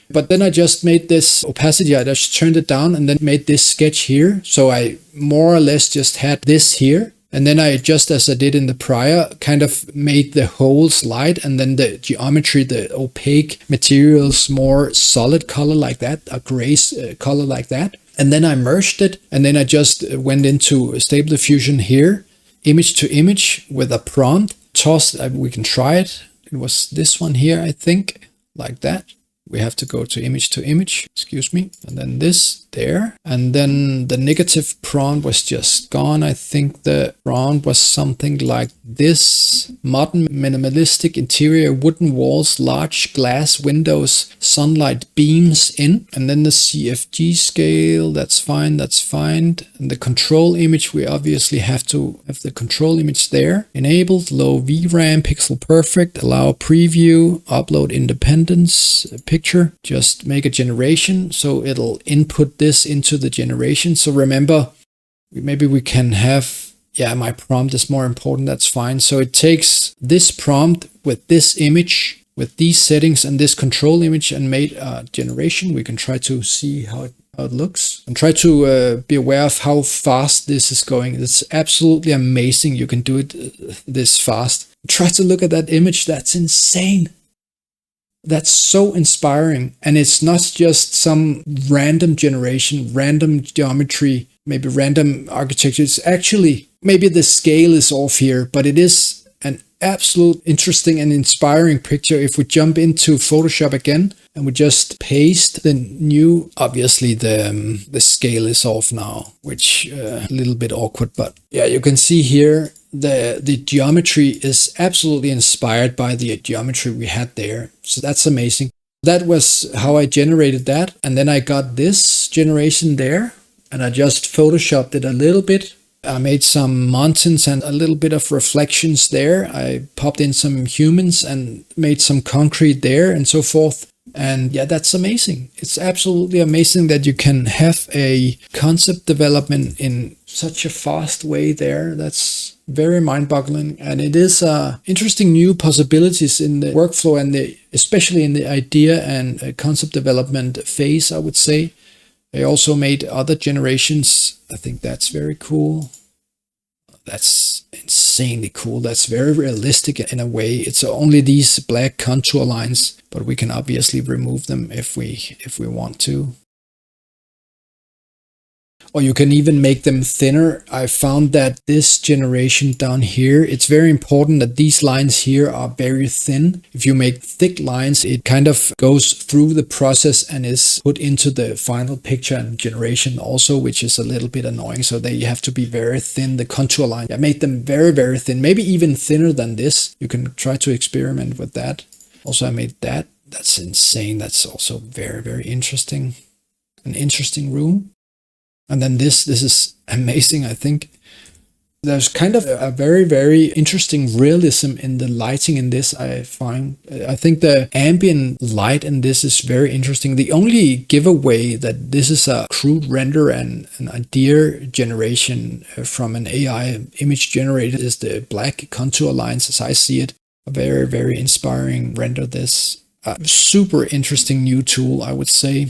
But then I just made this opacity, I just turned it down and then made this sketch here. So I more or less just had this here. And then I, just as I did in the prior, kind of made the holes light and then the geometry, the opaque materials, more solid color like that, a gray color like that. And then I merged it, and then I just went into Stable Diffusion here, image to image with a prompt, tossed, we can try it. It was this one here, I think, like that. We have to go to image, excuse me, and then this there. And then the negative prompt was just gone. I think the prompt was something like this: modern minimalistic interior, wooden walls, large glass windows, sunlight beams in. And then the CFG scale, that's fine, that's fine. And the control image, we obviously have to have the control image there. Enabled, low VRAM, pixel perfect, allow preview, upload independence, pixel picture, just make a generation. So it'll input this into the generation. So remember, maybe we can have, yeah, my prompt is more important. That's fine. So it takes this prompt with this image, with these settings and this control image, and made a generation. We can try to see how it looks and try to be aware of how fast this is going. It's absolutely amazing. You can do it this fast. Try to look at that image. That's insane. That's so inspiring. And it's not just some random generation, random geometry, maybe random architecture. It's actually, maybe the scale is off here, but it is an absolute interesting and inspiring picture. If we jump into Photoshop again and we just paste the new, obviously the scale is off now, which a little bit awkward, but yeah, you can see here the geometry is absolutely inspired by the geometry we had there. So that's amazing. That was how I generated that. And then I got this generation there and I just photoshopped it a little bit. I made some mountains and a little bit of reflections there. I popped in some humans and made some concrete there and so forth. And yeah, that's amazing. It's absolutely amazing that you can have a concept development in such a fast way there. That's very mind-boggling. And it is interesting new possibilities in the workflow and especially in the idea and concept development phase, I would say. I also made other generations. I think that's very cool. That's insanely cool. That's very realistic in a way. It's only these black contour lines, but we can obviously remove them if we want to. Or you can even make them thinner. I found that this generation down here, it's very important that these lines here are very thin. If you make thick lines, it kind of goes through the process and is put into the final picture and generation also, which is a little bit annoying. So they have to be very thin. The contour line, I made them very, very thin, maybe even thinner than this. You can try to experiment with that. Also, I made that. That's insane. That's also very, very interesting. An interesting room. And then this is amazing, I think. There's kind of a very, very interesting realism in the lighting in this, I find. I think the ambient light in this is very interesting. The only giveaway that this is a crude render and an idea generation from an AI image generator is the black contour lines as I see it. A very, very inspiring render this. A super interesting new tool, I would say.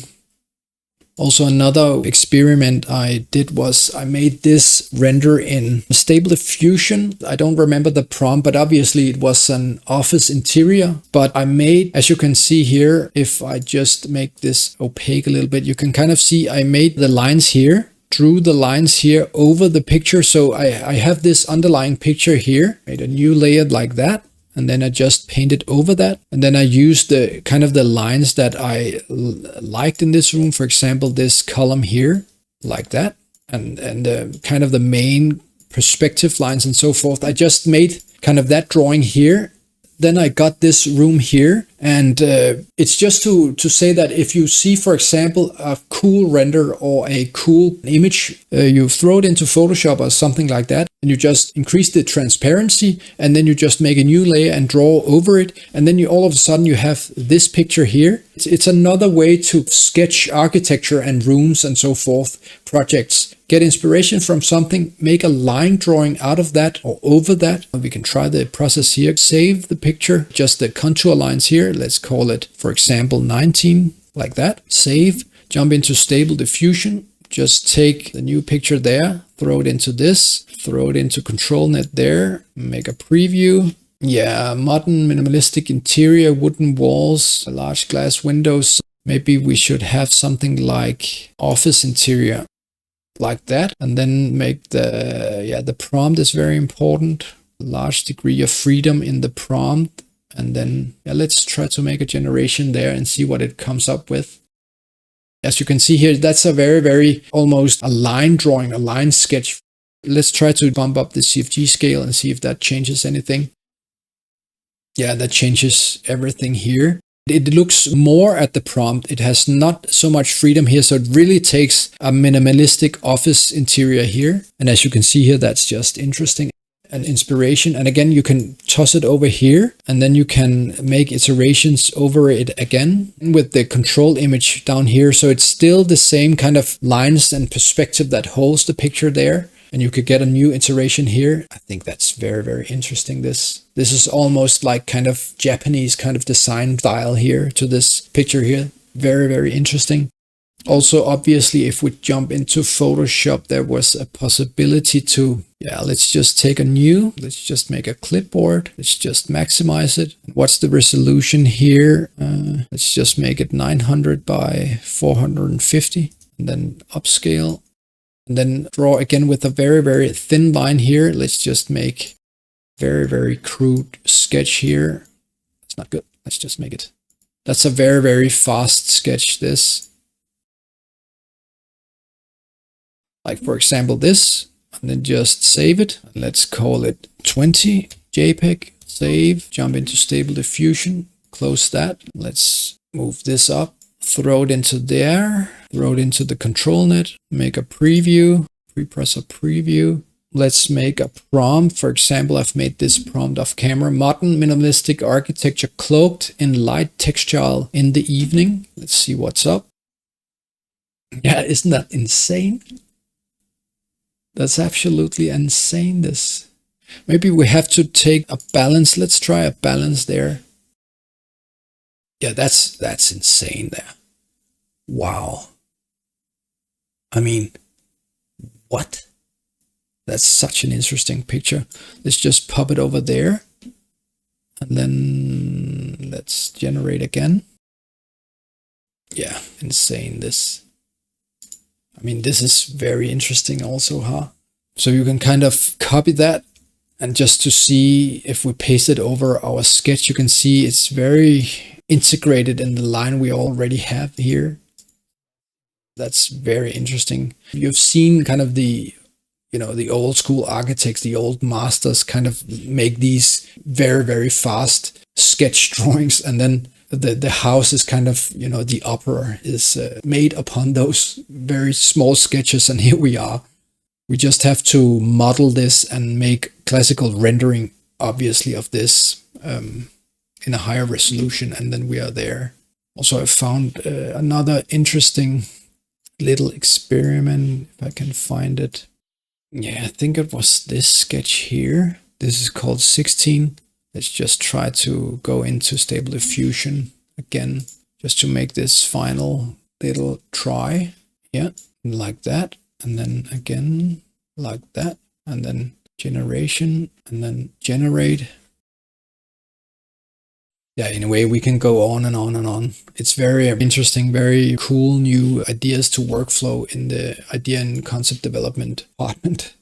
Also, another experiment I did was I made this render in Stable Diffusion. I don't remember the prompt, but obviously it was an office interior. But I made, as you can see here, if I just make this opaque a little bit, you can kind of see I made the lines here, drew the lines here over the picture. So I have this underlying picture here, made a new layer like that. And then I just painted over that. And then I used the kind of the lines that I liked in this room. For example, this column here, like that. And kind of the main perspective lines and so forth. I just made kind of that drawing here. Then I got this room here. And it's just to say that if you see, for example, a cool render or a cool image, you throw it into Photoshop or something like that, and you just increase the transparency, and then you just make a new layer and draw over it, and then you all of a sudden you have this picture here. It's another way to sketch architecture and rooms and so forth, projects. Get inspiration from something, make a line drawing out of that or over that. We can try the process here. Save the picture, just the contour lines here. Let's call it, for example, 19, like that. Save, jump into Stable Diffusion. Just take the new picture there, throw it into this, throw it into ControlNET there, make a preview. Yeah, modern minimalistic interior, wooden walls, large glass windows. Maybe we should have something like office interior, like that. And then make the prompt is very important. Large degree of freedom in the prompt. And then let's try to make a generation there and see what it comes up with. As you can see here, that's a very, very almost a line drawing, a line sketch. Let's try to bump up the CFG scale and see if that changes anything. Yeah, that changes everything here. It looks more at the prompt. It has not so much freedom here. So it really takes a minimalistic office interior here. And as you can see here, that's just interesting. an inspiration. And again, you can toss it over here, and then you can make iterations over it again with the control image down here. So it's still the same kind of lines and perspective that holds the picture there. And you could get a new iteration here. I think that's very, very interesting. This is almost like kind of Japanese kind of design style here to this picture here. Very, very interesting. Also, obviously, if we jump into Photoshop, there was a possibility to, let's just take a new, let's just make a clipboard. Let's just maximize it. What's the resolution here? Let's just make it 900 by 450 and then upscale. And then draw again with a very, very thin line here. Let's just make very, very crude sketch here. It's not good. Let's just make it. That's a very, very fast sketch, this. Like, for example, this. And then just save it. Let's call it 20 JPEG. Save. Jump into Stable Diffusion. Close that. Let's move this up. Throw it into there, throw it into the ControlNet, make a preview, pre-press a preview. Let's make a prompt. For example, I've made this prompt off camera. Modern minimalistic architecture cloaked in light textile in the evening. Let's see what's up. Yeah, isn't that insane? That's absolutely insane, this. Maybe we have to take a balance. Let's try a balance there. Yeah, that's insane there. Wow. I mean, what? That's such an interesting picture. Let's just pop it over there. And then let's generate again. Yeah, insane this. I mean, this is very interesting also, huh? So you can kind of copy that. And just to see if we paste it over our sketch, you can see it's very integrated in the line we already have here. That's very interesting. You've seen kind of the, the old school architects, the old masters kind of make these very, very fast sketch drawings. And then the house is kind of, the opera is made upon those very small sketches. And here we are. We just have to model this and make classical rendering, obviously, of this in a higher resolution. And then we are there. Also, I found another interesting little experiment, if I can find it. Yeah, I think it was this sketch here. This is called 16. Let's just try to go into Stable Diffusion again, just to make this final little try. Yeah, like that. And then again, like that. And then generation, and then generate. Yeah, in a way we can go on and on and on. It's very interesting, very cool new ideas to workflow in the idea and concept development department.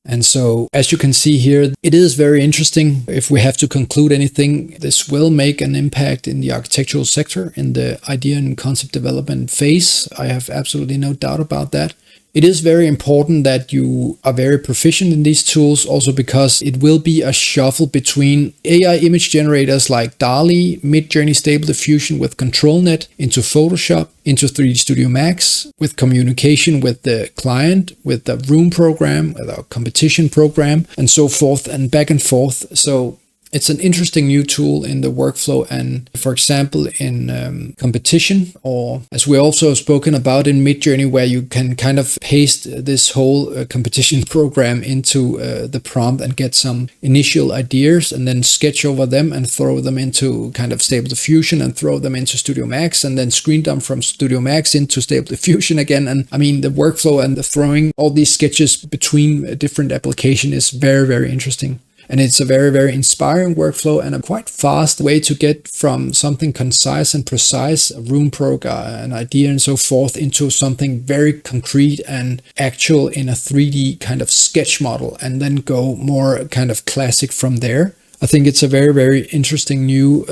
And so, as you can see here, it is very interesting. If we have to conclude anything, this will make an impact in the architectural sector, in the idea and concept development phase. I have absolutely no doubt about that. It is very important that you are very proficient in these tools, also because it will be a shuffle between AI image generators like DALL-E, Midjourney Stable Diffusion with ControlNet, into Photoshop, into 3D Studio Max, with communication with the client, with the room program, with our competition program, and so forth, and back and forth. So it's an interesting new tool in the workflow, and for example in competition, or as we also have spoken about in Midjourney, where you can kind of paste this whole competition program into the prompt and get some initial ideas and then sketch over them and throw them into kind of Stable Diffusion and throw them into Studio Max and then screen dump from Studio Max into Stable Diffusion again. And I mean, the workflow and the throwing all these sketches between different applications is very, very interesting. And it's a very, very inspiring workflow and a quite fast way to get from something concise and precise, a room program, an idea and so forth, into something very concrete and actual in a 3D kind of sketch model, and then go more kind of classic from there. I think it's a very, very interesting new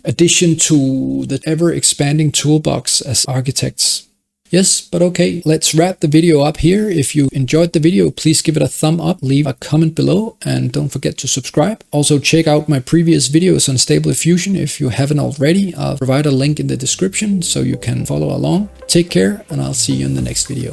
addition to the ever-expanding toolbox as architects. Yes, but okay, let's wrap the video up here. If you enjoyed the video, please give it a thumb up, leave a comment below, and don't forget to subscribe. Also, check out my previous videos on Stable Diffusion if you haven't already. I'll provide a link in the description so you can follow along. Take care, and I'll see you in the next video.